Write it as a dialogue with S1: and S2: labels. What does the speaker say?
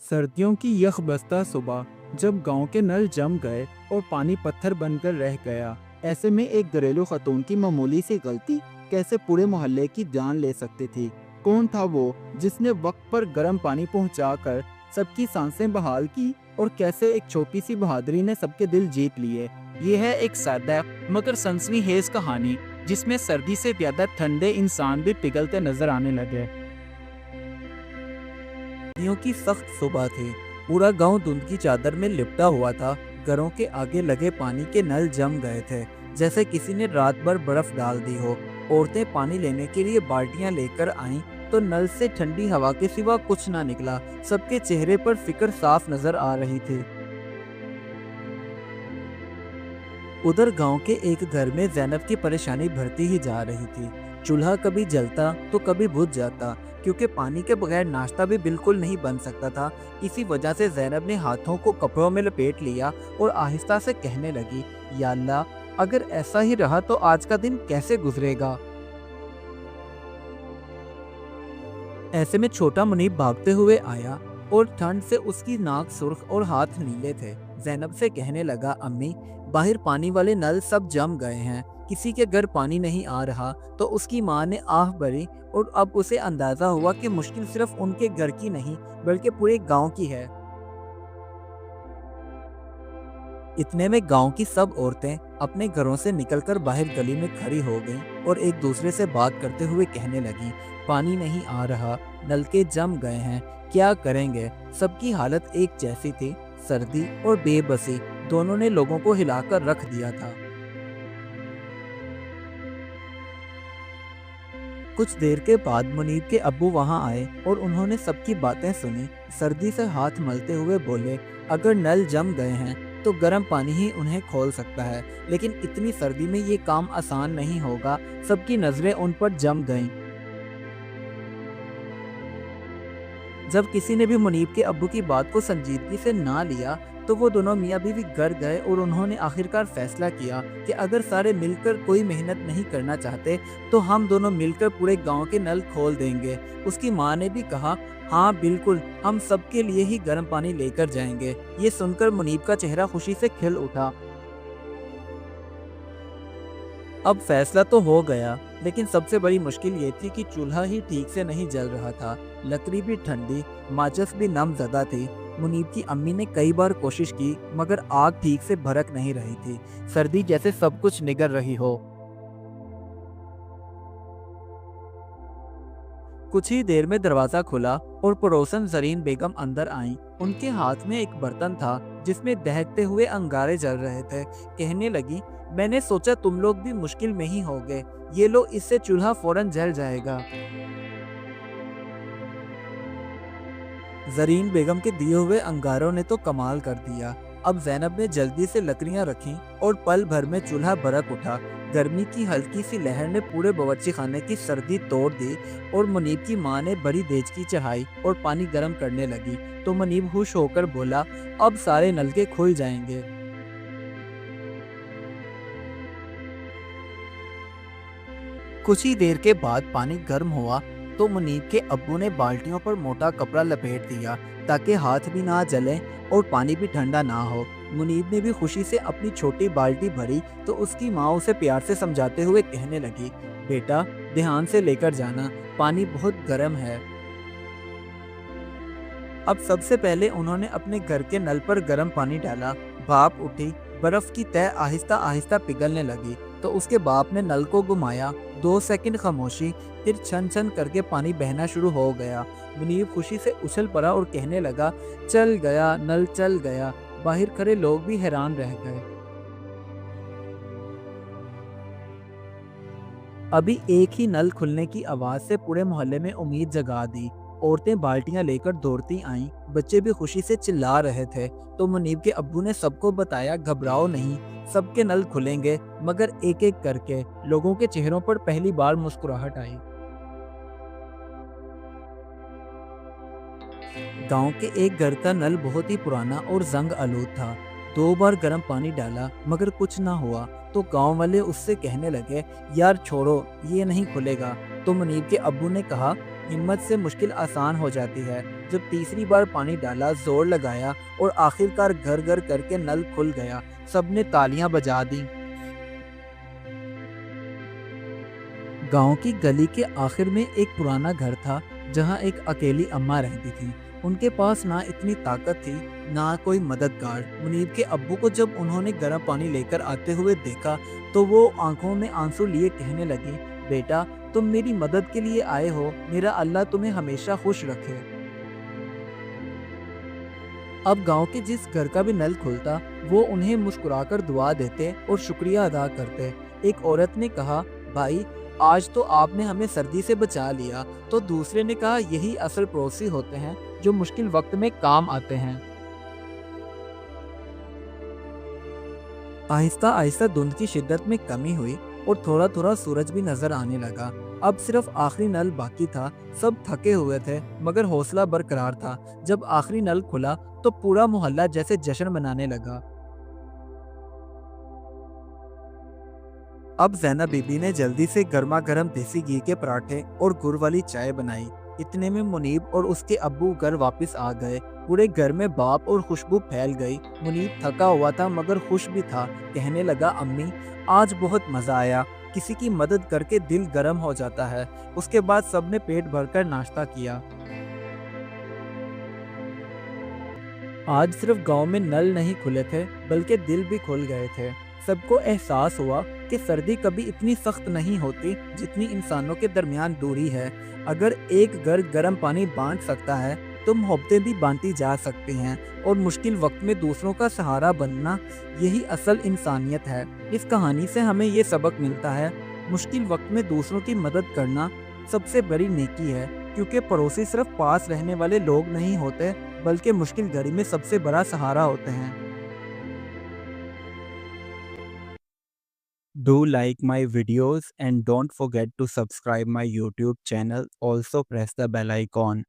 S1: सर्दियों की यखबस्ता सुबह जब गांव के नल जम गए और पानी पत्थर बनकर रह गया, ऐसे में एक घरेलू खतून की मामूली सी गलती कैसे पूरे मोहल्ले की जान ले सकती थी। कौन था वो जिसने वक्त पर गर्म पानी पहुंचाकर सबकी सांसें बहाल की, और कैसे एक छोटी सी बहादुरी ने सबके दिल जीत लिए। ये है एक सादा मगर सनसनीखेज कहानी जिसमें सर्दी से ज्यादा ठंडे इंसान भी पिघलते नजर आने लगे।
S2: सर्दियों की सख्त सुबह थी। पूरा गांव धुंध की चादर में लिपटा हुआ था। घरों के आगे लगे पानी के नल जम गए थे, जैसे किसी ने रात भर बर्फ डाल दी हो। औरतें पानी लेने के लिए बाल्टियां लेकर आईं, तो नल से ठंडी हवा के सिवा कुछ ना निकला। सबके चेहरे पर फिक्र साफ नजर आ रही थी। उधर गांव के एक घर में ज़ैनब की परेशानी बढ़ती ही जा रही थी। चूल्हा कभी जलता तो कभी बुझ जाता, क्योंकि पानी के बगैर नाश्ता भी बिल्कुल नहीं बन सकता था। इसी वजह से ज़ैनब ने हाथों को कपड़ों में लपेट लिया और आहिस्ता से कहने लगी, या अल्लाह, अगर ऐसा ही रहा तो आज का दिन कैसे गुजरेगा। ऐसे में छोटा मुनीब भागते हुए आया और ठंड से उसकी नाक सुर्ख और हाथ नीले थे। ज़ैनब से कहने लगा, अम्मी, बाहर पानी वाले नल सब जम गए हैं, किसी के घर पानी नहीं आ रहा। तो उसकी माँ ने आह भरी और अब उसे अंदाजा हुआ कि मुश्किल सिर्फ उनके घर की नहीं बल्कि पूरे गांव की है। इतने में गांव की सब औरतें अपने घरों से निकलकर बाहर गली में खड़ी हो गईं और एक दूसरे से बात करते हुए कहने लगी, पानी नहीं आ रहा, नलके जम गए हैं, क्या करेंगे। सबकी हालत एक जैसी थी। सर्दी और बेबसी दोनों ने लोगों को हिलाकर रख दिया था। कुछ देर के बाद मुनीब के अब्बू वहां आए और उन्होंने सबकी बातें सुनी। सर्दी से हाथ मलते हुए बोले, अगर नल जम गए हैं तो गर्म पानी ही उन्हें खोल सकता है, लेकिन इतनी सर्दी में ये काम आसान नहीं होगा। सबकी नजरें उन पर जम गईं। जब किसी ने भी मुनीब के अब्बू की बात को संजीदगी से ना लिया तो वो दोनों मियाँ बीवी घर गए और उन्होंने आखिरकार फैसला किया कि अगर सारे मिलकर कोई मेहनत नहीं करना चाहते तो हम दोनों मिलकर पूरे गांव के नल खोल देंगे। उसकी माँ ने भी कहा, हाँ बिल्कुल, हम सबके लिए ही गर्म पानी लेकर जाएंगे। ये सुनकर मुनीब का चेहरा खुशी से खिल उठा। अब फैसला तो हो गया, लेकिन सबसे बड़ी मुश्किल ये थी कि चूल्हा ही ठीक से नहीं जल रहा था। लकड़ी भी ठंडी, माचिस भी नमज़दा थी। मुनीब की अम्मी ने कई बार कोशिश की, मगर आग ठीक से भड़क नहीं रही थी। सर्दी जैसे सब कुछ निगल रही हो। कुछ ही देर में दरवाजा खुला और पड़ोसन जरीन बेगम अंदर आईं। उनके हाथ में एक बर्तन था जिसमें दहकते हुए अंगारे जल रहे थे। कहने लगी, मैंने सोचा तुम लोग भी मुश्किल में ही होगे, ये लो, इससे चूल्हा फौरन जल जाएगा। जरीन बेगम के दिए हुए अंगारों ने तो कमाल कर दिया। अब ज़ैनब ने जल्दी से लकड़ियां रखीं और पल भर में चूल्हा भड़क उठा। गर्मी की हल्की सी लहर ने पूरे बावर्ची खाने की सर्दी तोड़ दी और मुनीब की माँ ने बड़ी देचकी चढ़ाई और पानी गर्म करने लगी। तो मुनीब खुश होकर बोला, अब सारे नलके खुल जाएंगे। कुछ ही देर के बाद पानी गर्म हुआ तो मुनीब के अब्बू ने बाल्टियों पर मोटा कपड़ा लपेट दिया ताकि हाथ भी ना जलें और पानी भी ठंडा ना हो। मुनीब ने भी खुशी से अपनी छोटी बाल्टी भरी तो उसकी माँ उसे प्यार से समझाते हुए कहने लगी, बेटा ध्यान से लेकर जाना, पानी बहुत गर्म है। अब सबसे पहले उन्होंने अपने घर के नल पर गर्म पानी डाला। भाप उठी, बर्फ की तह आहिस्ता आहिस्ता पिघलने लगी। तो उसके बाप ने नल को घुमाया। 2 सेकंड खामोशी, फिर छन छन करके पानी बहना शुरू हो गया। मुनीब खुशी से उछल पड़ा और कहने लगा, चल गया, नल चल गया। बाहर खड़े लोग भी हैरान रह गए। अभी एक ही नल खुलने की आवाज से पूरे मोहल्ले में उम्मीद जगा दी। औरतें बाल्टियां लेकर दौड़ती आईं, बच्चे भी खुशी से चिल्ला रहे थे। तो मुनीब के अब्बू ने सबको बताया, घबराओ नहीं, सबके नल खुलेंगे, मगर एक एक करके। लोगों के चेहरों पर पहली बार मुस्कुराहट आई। गांव के एक घर का नल बहुत ही पुराना और जंग आलूद था। 2 बार गर्म पानी डाला मगर कुछ ना हुआ। तो गांव वाले उससे कहने लगे, यार छोड़ो, ये नहीं खुलेगा। तो मुनीब के अब्बू ने कहा, हिम्मत से मुश्किल आसान हो जाती है, जब तीसरी बार पानी डाला, जोर लगाया और आखिरकार घर घर करके नल खुल गया। सबने तालियां बजा दी। गांव की गली के आखिर में एक पुराना घर था जहां एक अकेली अम्मा रहती थी। उनके पास ना इतनी ताकत थी, ना कोई मददगार। मुनीब के अब्बू को जब उन्होंने गर्म पानी लेकर आते हुए देखा तो वो आंखों में आंसू लिए कहने लगी, बेटा तुम मेरी मदद के लिए आए हो, मेरा अल्लाह तुम्हें हमेशा खुश रखे। अब गांव के जिस घर का भी नल खुलता वो उन्हें मुस्कुराकर दुआ देते और शुक्रिया अदा करते। एक औरत ने कहा, भाई आज तो आपने हमें सर्दी से बचा लिया। तो दूसरे ने कहा, यही असल पड़ोसी होते हैं जो मुश्किल वक्त में काम आते हैं। आहिस्ता आहिस्ता धुंध की शिद्दत में कमी हुई और थोड़ा थोड़ा सूरज भी नजर आने लगा। अब सिर्फ आखिरी नल बाकी था। सब थके हुए थे मगर हौसला बरकरार था। जब आखिरी नल खुला तो पूरा मोहल्ला जैसे जश्न मनाने लगा। अब ज़ैनब बीबी ने जल्दी से गर्मा गर्म देसी घी के पराठे और गुड़ वाली चाय बनाई। इतने में मुनीब और उसके अब्बू घर वापस आ गए। पूरे घर में बाप और खुशबू फैल गई। मुनीब थका हुआ था मगर खुश भी था। कहने लगा, अम्मी आज बहुत मज़ा आया। किसी की मदद करके दिल गर्म हो जाता है। उसके बाद सबने पेट भरकर नाश्ता किया। आज सिर्फ गांव में नल नहीं खुले थे बल्कि दिल भी खुल गए थे। सबको एहसास हुआ कि सर्दी कभी इतनी सख्त नहीं होती जितनी इंसानों के दरमियान दूरी है। अगर एक घर गर्म पानी बांट सकता है तो मोहब्बतें भी बांटी जा सकती हैं और मुश्किल वक्त में दूसरों का सहारा बनना यही असल इंसानियत है। इस कहानी से हमें ये सबक मिलता है, मुश्किल वक्त में दूसरों की मदद करना सबसे बड़ी नेकी है, क्योंकि पड़ोसी सिर्फ पास रहने वाले लोग नहीं होते बल्कि मुश्किल घड़ी में सबसे बड़ा सहारा होते हैं। Do like my videos and don't forget to subscribe my YouTube channel. Also press the bell icon.